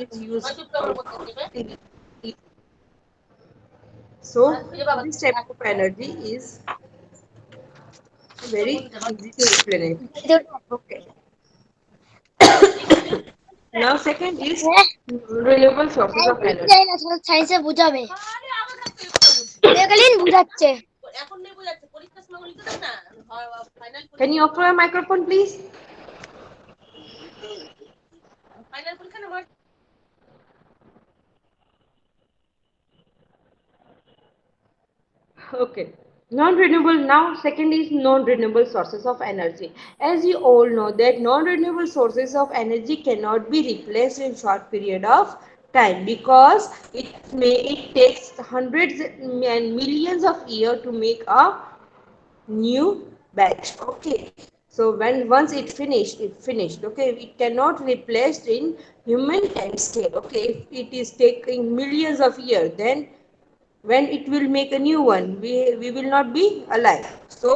is used so this type of energy is very easy to explain it. Okay. Now second is renewable sources of energy. সাইন্সে বুঝাবে মেকালিন বুঝাচ্ছে Can you offer a microphone, please? Okay. Non-renewable now second is non-renewable sources of energy. As you all know that non-renewable sources of energy cannot be replaced in short period of time because it takes hundreds and millions of years to make a new batch. Okay, so when once it finished. Okay, it cannot replaced in human time scale. Okay, if it is taking millions of years, then when it will make a new one, we will not be alive, so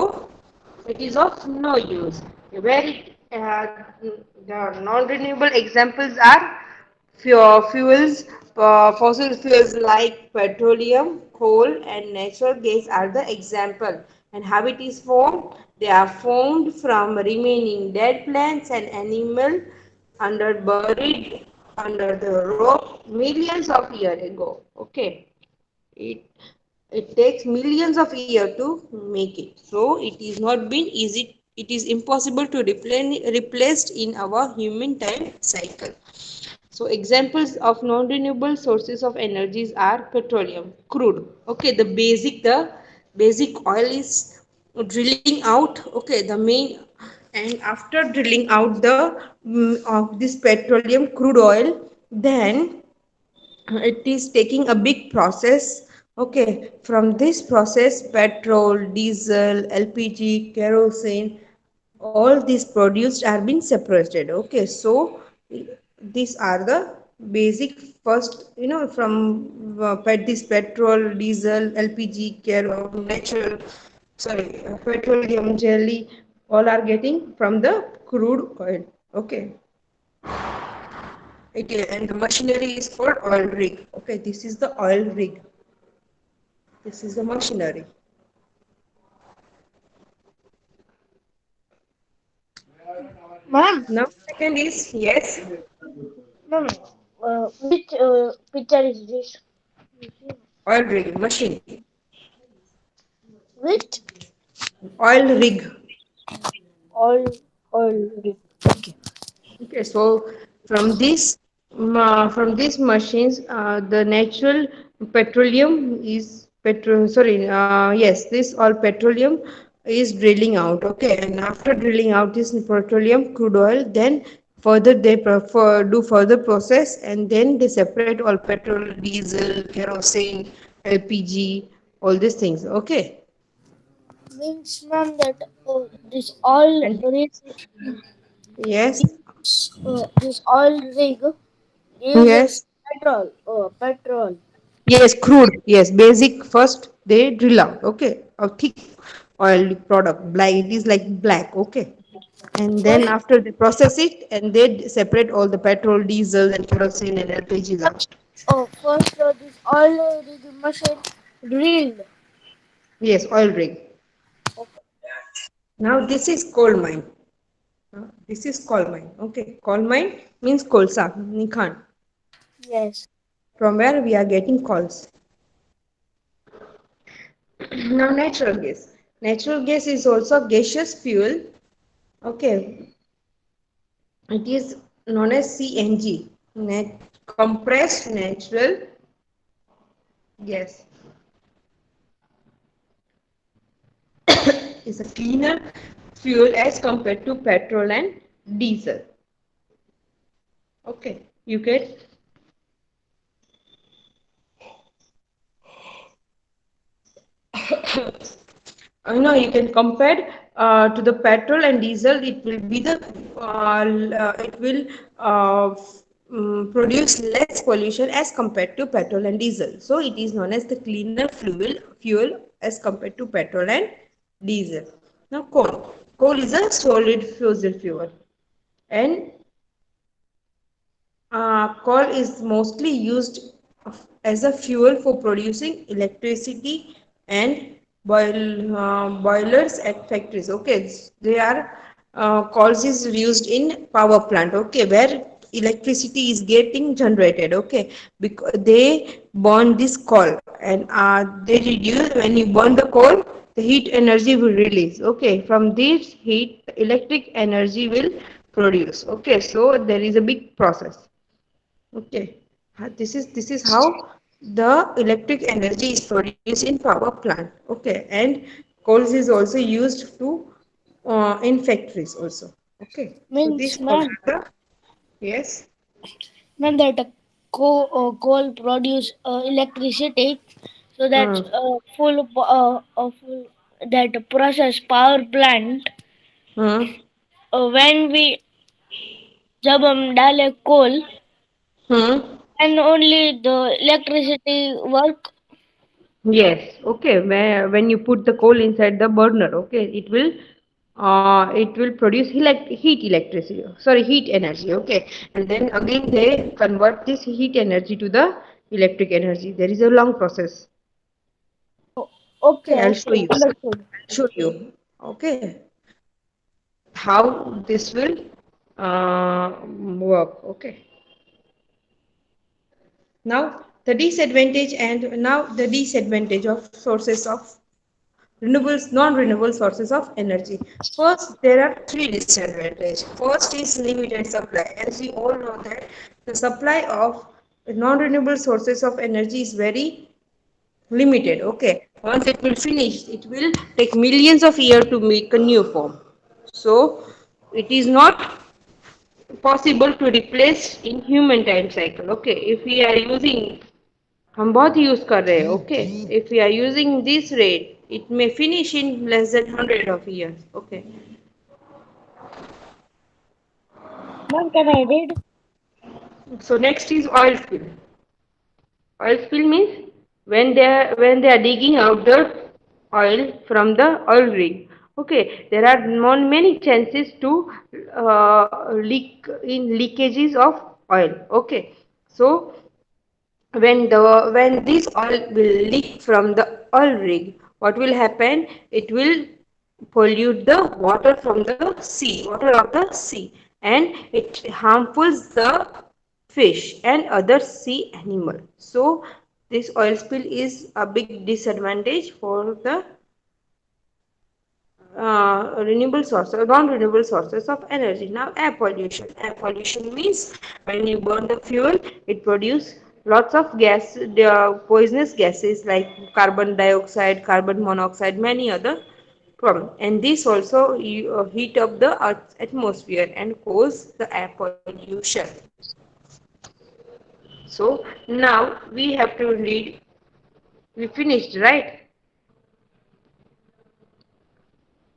it is of no use. Where the non-renewable examples are fuels, fossil fuels like petroleum, coal and natural gas are the example. And how it is formed? They are formed from remaining dead plants and animal under buried under the rock millions of years ago. Okay, it it takes millions of years to make it, so it is not been easy, it is impossible to replaced in our human time cycle. So examples of non-renewable sources of energies are petroleum, crude. Okay, the basic oil is drilling out. Okay, the main, and after drilling out the of this petroleum crude oil, then it is taking a big process. Okay, from this process petrol, diesel, lpg, kerosene, all these produced are being separated. Okay, so these are the basic first, from this petrol, diesel, lpg, natural, sorry, petroleum jelly, all are getting from the crude oil. Okay, okay, and the machinery is called oil rig. Okay, this is the oil rig. This is the machinery. Ma'am Now, second is yes, ma'am which picture is this oil rig machine. which Oil rig. all all okay Okay, so from these machines, the natural petroleum is Sorry, yes, this all petroleum is drilling out. Okay, and after drilling out this petroleum crude oil, then further they do further process, and then they separate all petrol, diesel, kerosene, LPG, all these things. Okay, means ma'am that this all and rig yes, this oil rig is yes. petrol. Yes, crude. Yes, basic first they drill out. Okay, a thick oil product. Black. It is like black. Okay, and then First, after they process it and they separate all the petrol, diesel, and kerosene and LPGs out. first this oil rig machine drilled. Yes, oil rig. Okay. Now this is coal mine. This is coal mine. Okay, coal mine means kolsa, nikhan. Yes. From where we are getting coals. Now natural gas. Natural gas is also gaseous fuel. Okay, it is known as CNG, compressed natural gas. Is a cleaner fuel as compared to petrol and diesel. Okay, you get. You can compare to the petrol and diesel. It will be the it will produce less pollution as compared to petrol and diesel. So it is known as the cleaner fuel as compared to petrol and diesel. Now coal is a solid fossil fuel, and Coal is mostly used as a fuel for producing electricity and boilers at factories. Okay, they are coals is used in power plant. Okay, where electricity is getting generated. Okay, because they burn this coal and they reduce when you burn the coal, the heat energy will release. Okay, from this heat, electric energy will produce. Okay, so there is a big process. Okay, this is how the electric energy is produced in power plant. Okay, and coals is also used to in factories also. Okay, so these Means, all ma'am, are the yes. ma'am, that coal produce electricity, so that's Hmm. full that process power plant. Hmm. When we जब हम डाले coal, Hmm. and only the electricity work. Yes, okay. When you put the coal inside the burner, okay, it will produce heat electricity. Sorry, heat energy. Okay, and then again they convert this heat energy to the electric energy. There is a long process. Okay, Okay, I'll show okay, you. understood. I'll show you. Okay, how this will work. Okay. Now the disadvantage of sources of renewables, non-renewable sources of energy. First, there are three disadvantages. First is limited supply. As we all know that the supply of non-renewable sources of energy is very limited. Okay, once it will finish, it will take millions of years to make a new form. So it is not possible to replace in human time cycle. Okay, if we are using हम बहुत use कर रहे हैं okay if we are using this rate it may finish in less than 100 of years. Okay, Ma'am, can I read? so next is oil spill. Oil spill means when they are digging out the oil from the oil rig. Okay, there are many chances to leakages of oil. Okay, so when this oil will leak from the oil rig, what will happen, it will pollute the water from the sea, water of the sea, and it harmfuls the fish and other sea animal. So this oil spill is a big disadvantage for the renewable sources, non-renewable sources of energy. Now, air pollution. Air pollution means when you burn the fuel, it produces lots of gas, poisonous gases like carbon dioxide, carbon monoxide, many other problems. And this also heat up the Earth's atmosphere and cause the air pollution. So now we have to read. We finished, right?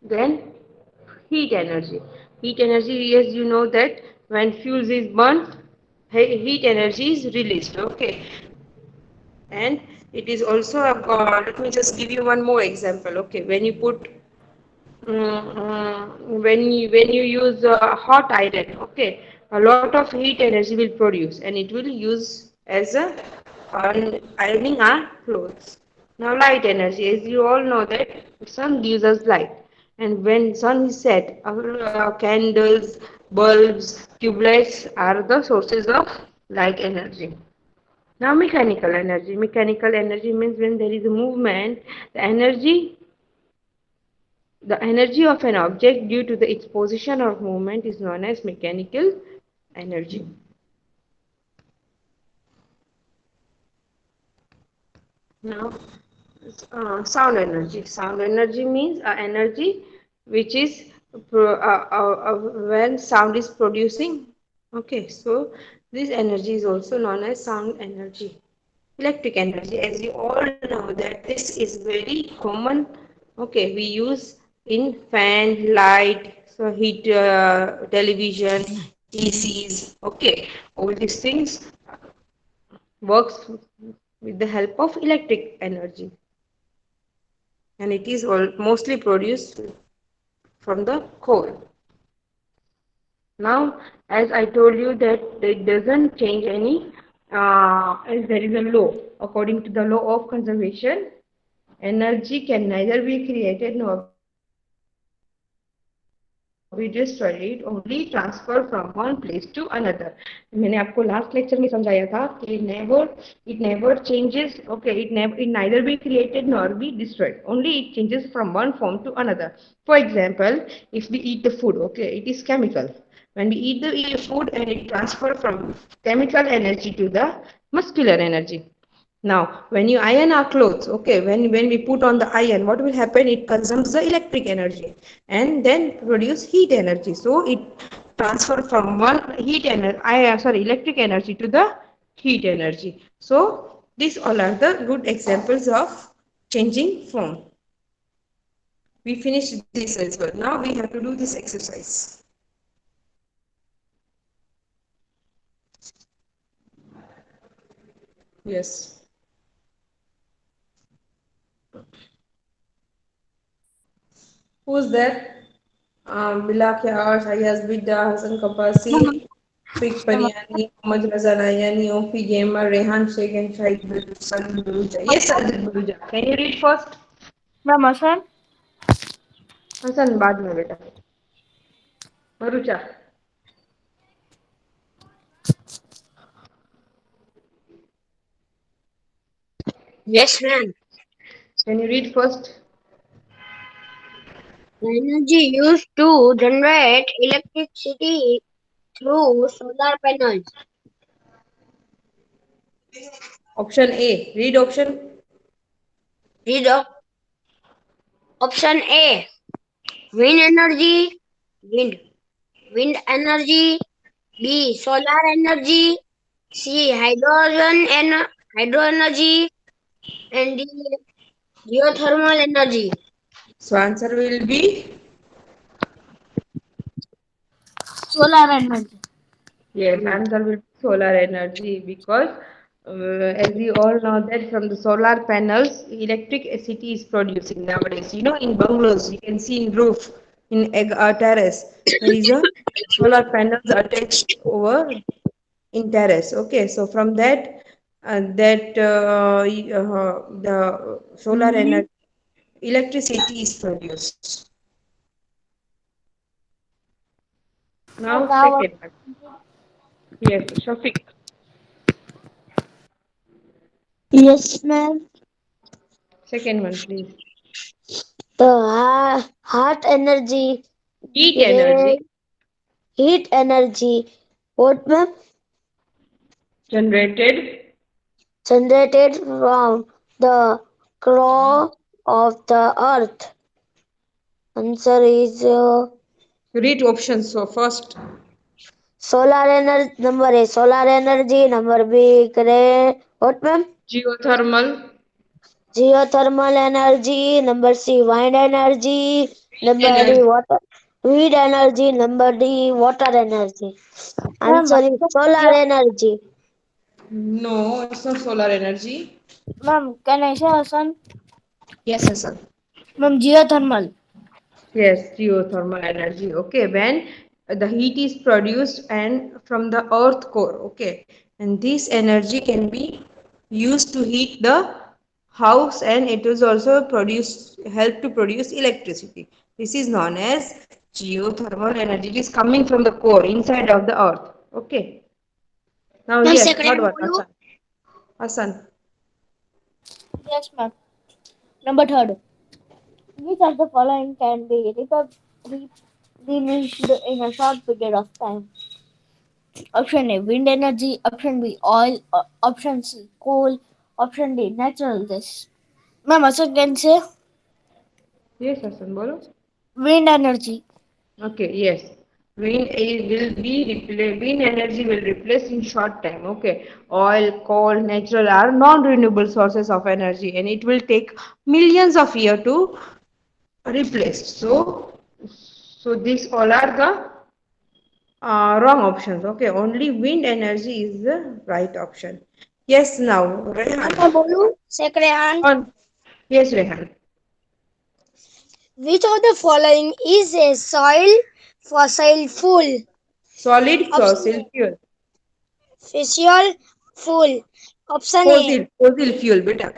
Then heat energy. Heat energy, as you know that when fuels is burned, heat energy is released. Okay, and it is also let me just give you one more example. Okay, when you put when you use hot iron, okay, a lot of heat energy will produce and it will use as a ironing our clothes. Now light energy, as you all know that sun gives us light, and when sun is set, our candles, bulbs, tube lights are the sources of light energy. Now mechanical energy means when there is a movement, the energy of an object due to its position or movement is known as mechanical energy. Now, sound energy. Sound energy means energy which is when sound is producing. Okay, so this energy is also known as sound energy. Electric energy, as you all know that this is very common. Okay, we use in fan, light, so heat, television, ACs. Okay, all these things works with the help of electric energy, and it is all mostly produced from the coal. Now As I told you that it doesn't change any, as there is a law. According to the law of conservation, energy can neither be created nor be destroyed. It only transfer from one place to another. मैंने आपको last lecture में समझाया था कि it never changes. Okay, it neither be created nor be destroyed. Only it changes from one form to another. For example, if we eat the food, okay, it is chemical. When we eat the food, and it transfer from chemical energy to the muscular energy. Now, when you iron our clothes, okay, when we put on the iron, what will happen? It consumes the electric energy and then produce heat energy. So it transfer from one electric energy to the heat energy. So these all are the good examples of changing form. We finished this as well. Now we have to do this exercise. Yes. Who's there? Bila Khyar, Shayaz Bidda, Hassan Kapasi, Fik Pariani, Mohammad Raza Rayani, OP Gamer, Rehan Sheikh, and Shahid Sajid Baruja. Yes, Sajid Baruja. Can you read first? Ma'am, Hassan. Hassan, बाद में बेटा. Baruja. Yes, ma'am. Can you read first? The energy used to generate electricity through solar panels. Option A. Read option. Read option A. Wind energy. Wind. Wind energy. B. Solar energy. C. Hydro energy. And D. Geothermal energy. So answer will be Solar energy. yes. Answer will be solar energy because as we all know that from the solar panels, electricity is producing nowadays. You know, in bungalows, you can see in roof, in terrace, there is a solar panels attached over in terrace. Okay, so from that, the solar Mm-hmm. energy, electricity is produced. Now, Now, second one. Yes, Shafiq. yes, ma'am. Second one, please. The heart energy, Heat great energy heat energy. What, ma'am? generated. Generated from the core of the earth. Answer is Read options. So first, solar energy. Number A, solar energy. Number B, great. What, ma'am? geothermal Geothermal energy. Number C, wind energy. Number D, energy. water. Wind energy. Number D, water energy. Ma'am, Answer is solar energy. No, it's not solar energy. can I say Hassan? Yes, yes, sir. Ma'am, geothermal. Yes, geothermal energy. Okay, when the heat is produced and from the earth core. Okay, and this energy can be used to heat the house, and it is also help to produce electricity. This is known as geothermal energy. It is coming from the core inside of the earth. Okay. Now Ma'am, yes, second third one one, bolu. Hassan. Hassan. Yes, ma'am. Number third. Which of the following can be replenished in a short period of time? Option A, wind energy. Option B, oil. Option C, coal. Option D, natural gas. Ma'am, Hassan can say Yes, Hassan, bolo. wind energy. Okay, yes. Wind energy will replace in short time. Okay. Oil, coal, natural are non-renewable sources of energy, and it will take millions of years to replace. So these all are the wrong options. Okay. Only wind energy is the right option. Yes, now Rehan. Ma'am, bolu. Second. On. Yes, Rehan. Which of the following is a soil fossil fuel? Solid fossil fuel. Fossil fuel. Option A. Fossil fuel बेटा.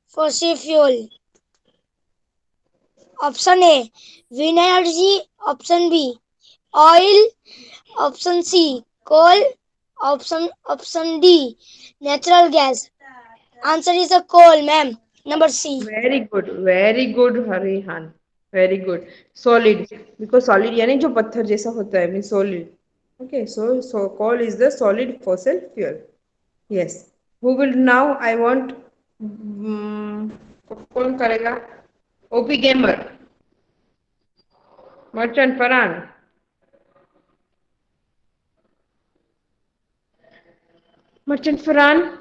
Fossil fuel. Option A. Wind energy. Option B. Oil. Option C. Coal. Option D. Natural gas. Answer is a coal, ma'am. Number C. Very good Rehan. Very good. Solid, because solid यानी जो पत्थर जैसा होता है, means solid. Okay, so coal is the solid fossil fuel. Yes. Who will now? I want. कौन करेगा? OP Gamer. Merchant Farhan. Merchant Farhan.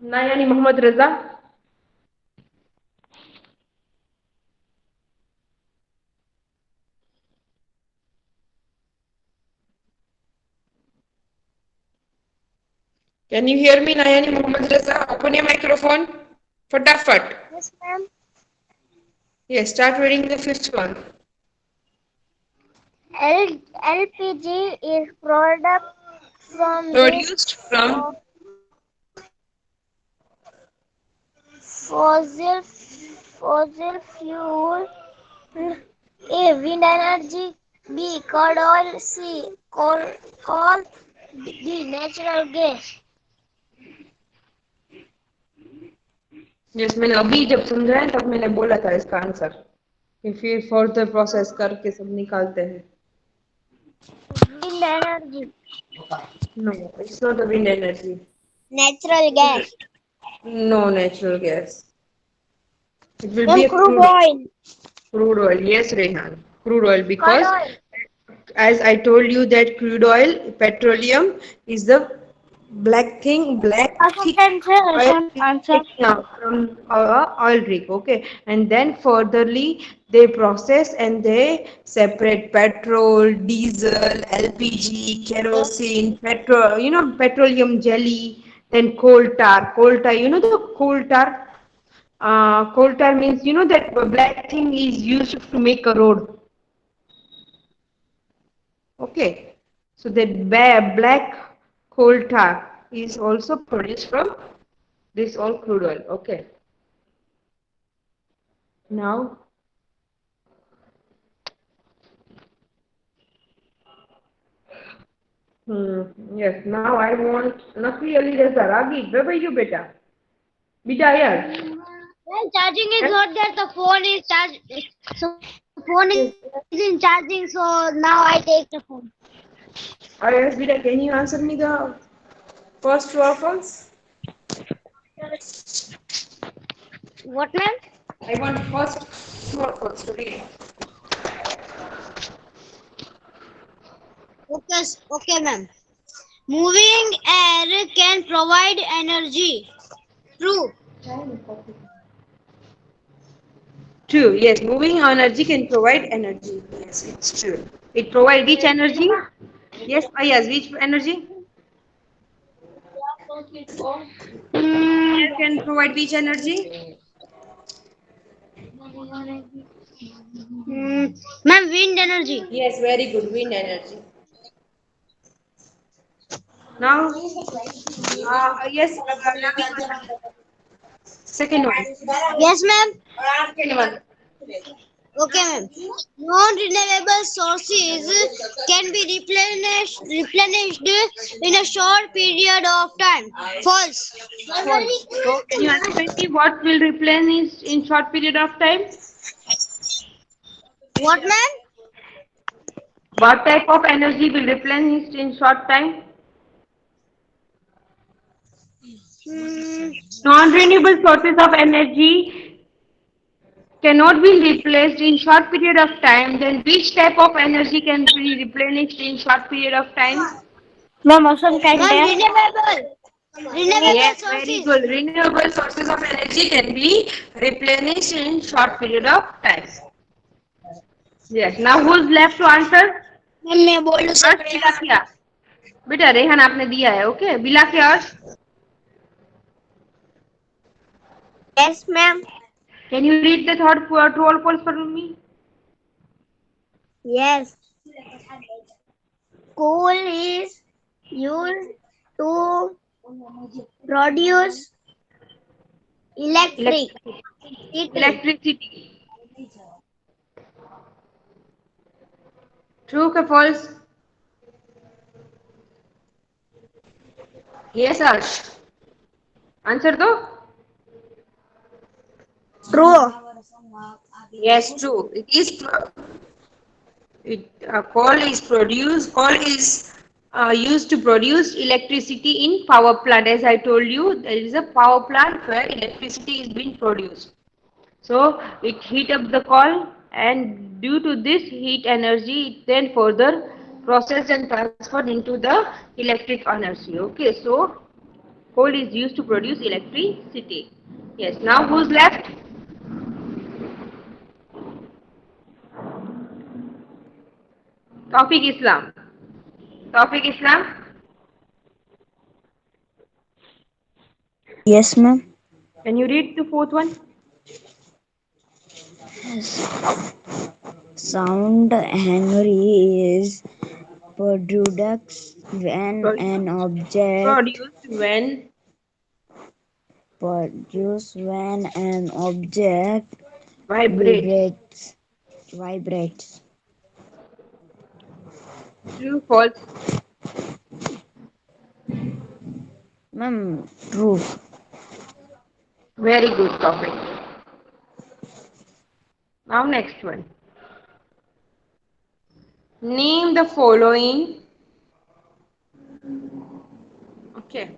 Nayani Muhammad Raza. Can you hear me, Nayani Muhammad Raza? Open your microphone. Fatafat. Yes, ma'am. Yes, start reading the fifth one. LPG is product from Produced from fossil fuel. A. Wind energy. B. Crude oil. C. Coal. D. Natural gas. yes, मैंने अभी जब समझाया तब मैंने बोला था इसका answer कि फिर फर्दर प्रोसेस करके सब निकालते हैं. Wind energy. No, it's not a wind energy. Natural gas. No natural gas. It will Then be a crude oil. crude oil. Yes, Rehan. Crude oil, Crude because oil. as I told you that crude oil, petroleum is the black thing, black thick oil Answer. taken out from oil rig. Okay, and then furtherly they process and they separate petrol, diesel, LPG, kerosene, petrol. You know, petroleum jelly. Then coal tar. Coal tar. You know the coal tar. Coal tar means, you know, that black thing is used to make a road. Okay, so that black coal tar is also produced from this all crude oil. Okay, now yes, now I want Nakli Ali Raza Ragi. Where were you, beta? Beta here. Well, charging is not there. The phone is charged. So phone is in charging. So now I take the phone. Yes, beta. Can you answer me the first true or false? What, ma'am? I want first true or false to read. Okay, ma'am. Moving air can provide energy. True. True. Yes, moving energy can provide energy. Yes, it's true. It provides which energy? Yes, yes, which energy? Air can provide which energy? Ma'am, wind energy. Yes, very good. Wind energy. Now, yes, Naveen, second one. Yes, ma'am. Second one. Okay, ma'am. Non-renewable sources can be replenished in a short period of time. False. So, can you answer me what will replenish in short period of time? What, ma'am? What type of energy will replenish in short time? Non-renewable sources of energy cannot be replaced in short period of time. Then which type of energy can be replenished in short period of time? Ma'am, option can Ma'am, tell. renewable. Renewable Yes, very sources. good. Renewable sources of energy can be replenished in short period of time. Yes. Now who's left to answer? Ma'am मैं बोलूं अर्श बिला किया. बेटा रेहान आपने दिया है. Okay, बिला के अर्श. Yes, ma'am. Can you read the third true or false for me? Yes. Coal is used to produce electricity. Electricity. Electricity. True or false? Yes, Arsh. Answer दो. True. Yes, true. It is. Coal is used to produce electricity in power plant. As I told you, there is a power plant where electricity is being produced. So it heat up the coal, and due to this heat energy, it then further processed and transferred into the electric energy. Okay, so coal is used to produce electricity. Yes. Now who's left? Tawfiq Islam. Tawfiq Islam. Yes, ma'am. Can you read the fourth one? Sound Henry is produced when an object Produced when produced when an object vibrates. vibrates vibrates. True, false. Ma'am, true. Very good topic. Now next one. Name the following. Okay.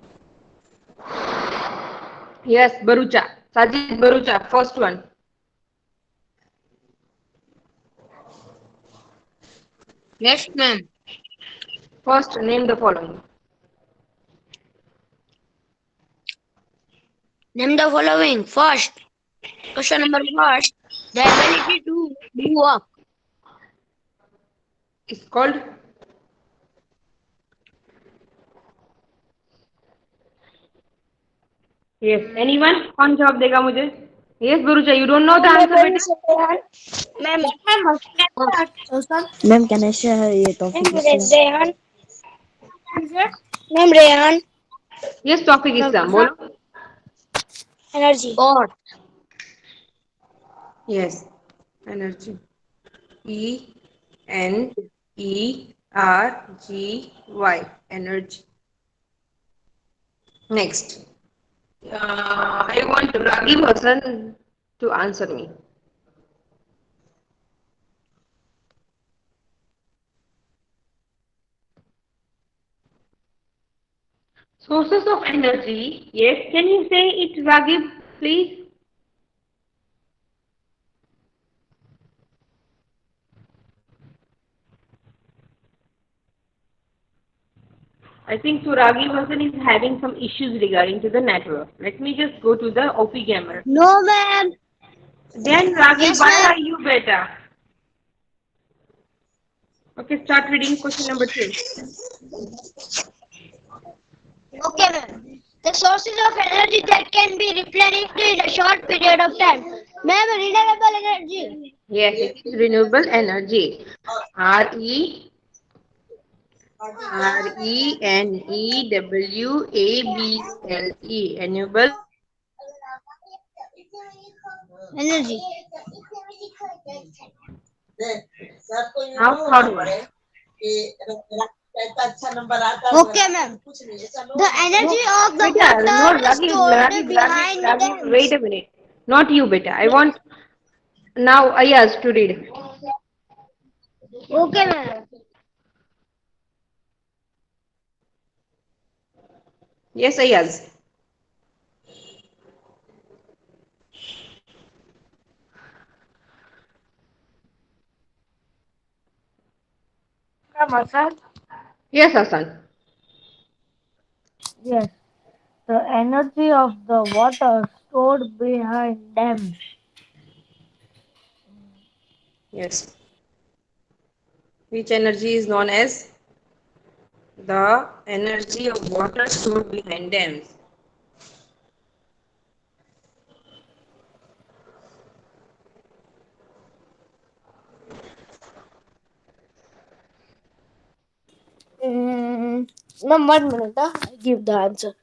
Yes, Barucha. Sajid Barucha, first one. Yes, ma'am. First, name the following. Name the following. First, question number first, the ability to do work. It's called. Yes. Anyone? कौन जवाब देगा मुझे? Yes, Barucha. You don't know the answer, beta. Ma'am, Ma'am, can I share ये topic Islam? Rehan. Ma'am, Rehan. Yes, topic Islam. बोलो. Energy. God. Yes. Energy. Energy. Energy. Next. I want Ragi person to answer me. Sources of energy. Yes. Can you say it, Ragib, please? I think Suragi person is having some issues regarding to the network. Let me just go to the OP Gamer. No, ma'am. Then Ragi, Yes, why ma'am. are you better? Okay, start reading question number 2. Okay, ma'am. The sources of energy that can be replenished in a short period of time. Ma'am, renewable energy. Yes, it is renewable energy. R-E Renewable. Energy. Now third one. Okay, ma'am. The energy of the Beta, no, water is stored behind Ragi, dams. wait a minute. Not you, beta. I want now Ayaz to read. Okay, ma'am. Yes, Ayaz. Yes, Hasan. Yes. The energy of the water stored behind dams. Yes. Which energy is known as the energy of water stored behind dams? Ma'am, 1 minute. I give the answer.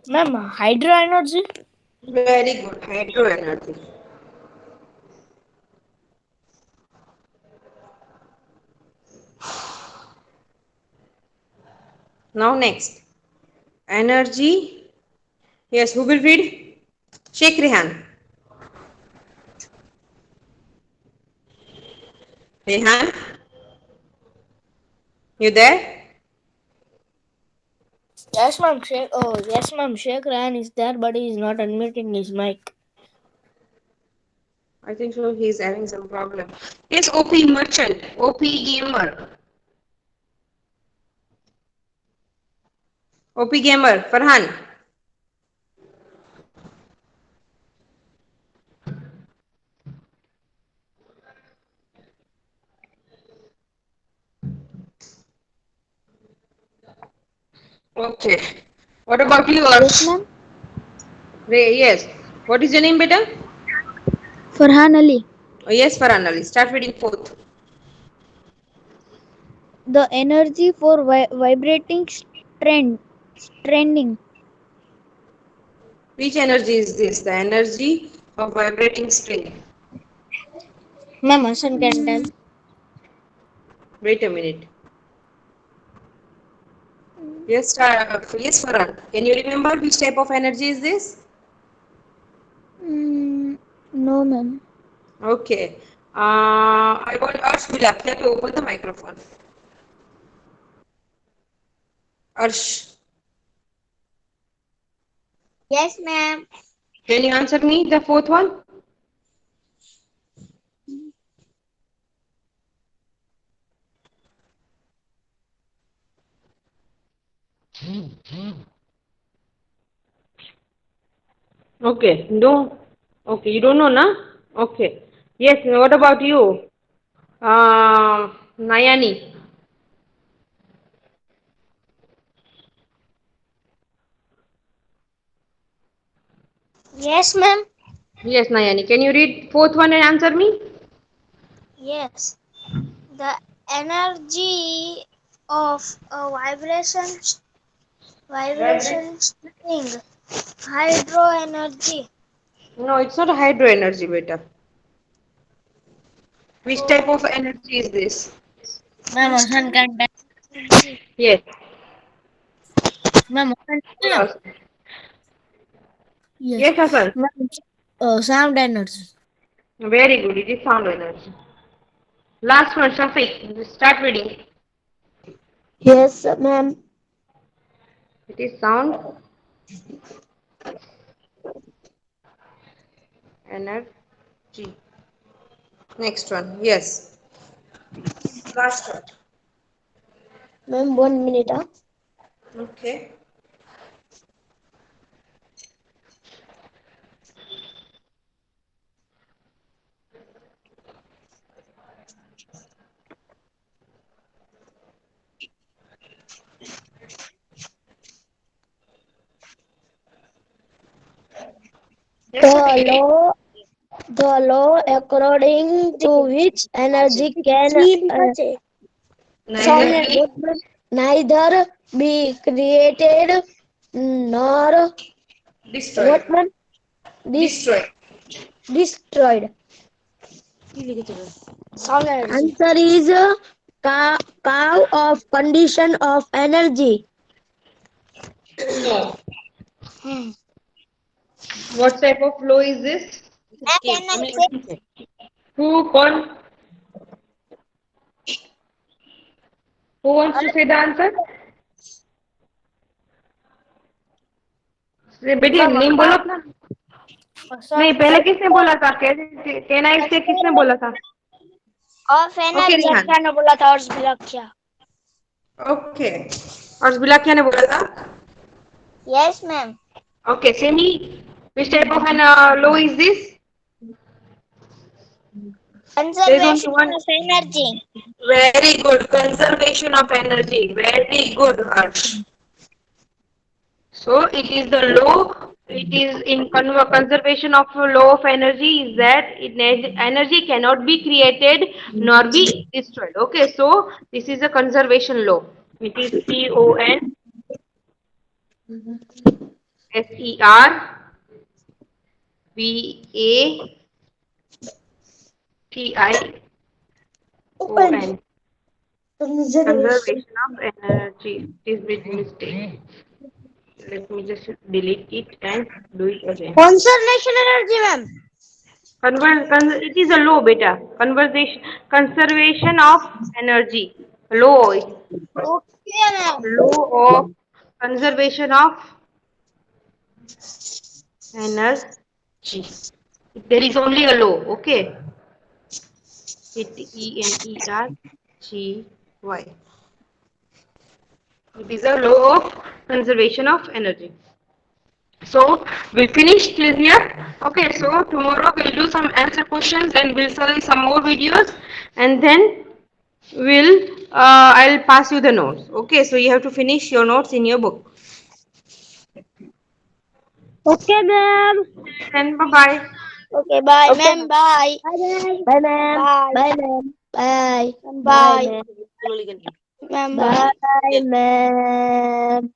Ma'am, hydro energy. Very good. Hydro energy. Now next. Energy. Yes, who will read? Sheikh Rehan. Rehan, you there? Yes, ma'am. Yes, ma'am. Sheikh Ryan is there, but he is not unmuting his mic. I think so. He's having some problem. Yes, OP Merchant, OP Gamer, OP Gamer, Farhan. Okay. What about you, Yes, Arsh? ma'am. Yes. What is your name, beta? Farhan Ali. Oh, yes, Farhan Ali. Start reading fourth. The energy for vibrating trending. Which energy is this? The energy of vibrating string. Ma'am, Hassan can tell. Wait a minute. Yes, yes, Farhan. Can you remember which type of energy is this? No, ma'am. Okay. I want Arsh Bilakya to open the microphone. Arsh, Yes, ma'am. can you answer me the fourth one? Okay. No. Okay. You don't know, na? Okay. Yes. What about you? Nayani. Yes, ma'am. Yes, Nayani. Can you read fourth one and answer me? Yes. The energy of a vibration string. Hydro energy. No, it's not a hydro energy, beta. Which type Oh, of energy is this? Ma'am, Hassan instant can tell. energy. Yes. Ma'am, Hassan tell. Yes, Yes. yes, Hassan. Ma'am, sound energy. Very good. It is sound energy. Last one, Shafiq. Start reading. Yes, ma'am. It is sound energy. Next one. Yes. Last one. Ma'am, 1 minute. Okay. Yes, The Shafiq. law, the law according to which energy can Neither be neither be created nor destroyed. what ma'am? Destroyed. Destroyed. Sound energy. Answer is cow of condition of energy. No. What type of flow is this? Can I say? Who, con, who wants to say the answer? बेटी Ma'am, name बोलो अपना. नहीं, Hassan. पहले किसने बोला था? कैसे can I से किसने बोला था? Of okay energy. रिहान. क्या ने बोला था और विलक्षण. ओके. और बिलाकिया ने बोला था? Yes, ma'am. Okay, semi. Which type of an law is this? There is only Conservation one. of energy. Very good. Conservation of energy. Very good, Harsh. So it is the law. It is in conservation of law of energy is that energy cannot be created nor be destroyed. Okay, so this is a conservation law. It is CONSERVATION. Conservation of energy. It is big mistake. Let me just delete it and do it again. Conservation energy, ma'am. It is a law, beta. Conservation of energy. Law. Okay, ma'am. Law of conservation of energy. There is only a law. Okay. ENERGY. It is a law of conservation of energy. So we finished till here. Okay, so tomorrow we'll do some answer questions and we'll study some more videos, and then I'll pass you the notes. Okay, so you have to finish your notes in your book. Okay, ma'am. Then bye bye. Okay, bye, Okay, ma'am. Bye. bye, ma'am. Bye. Bye, ma'am. Bye. Bye, Bye. ma'am. Ma'am, bye. Bye, ma'am.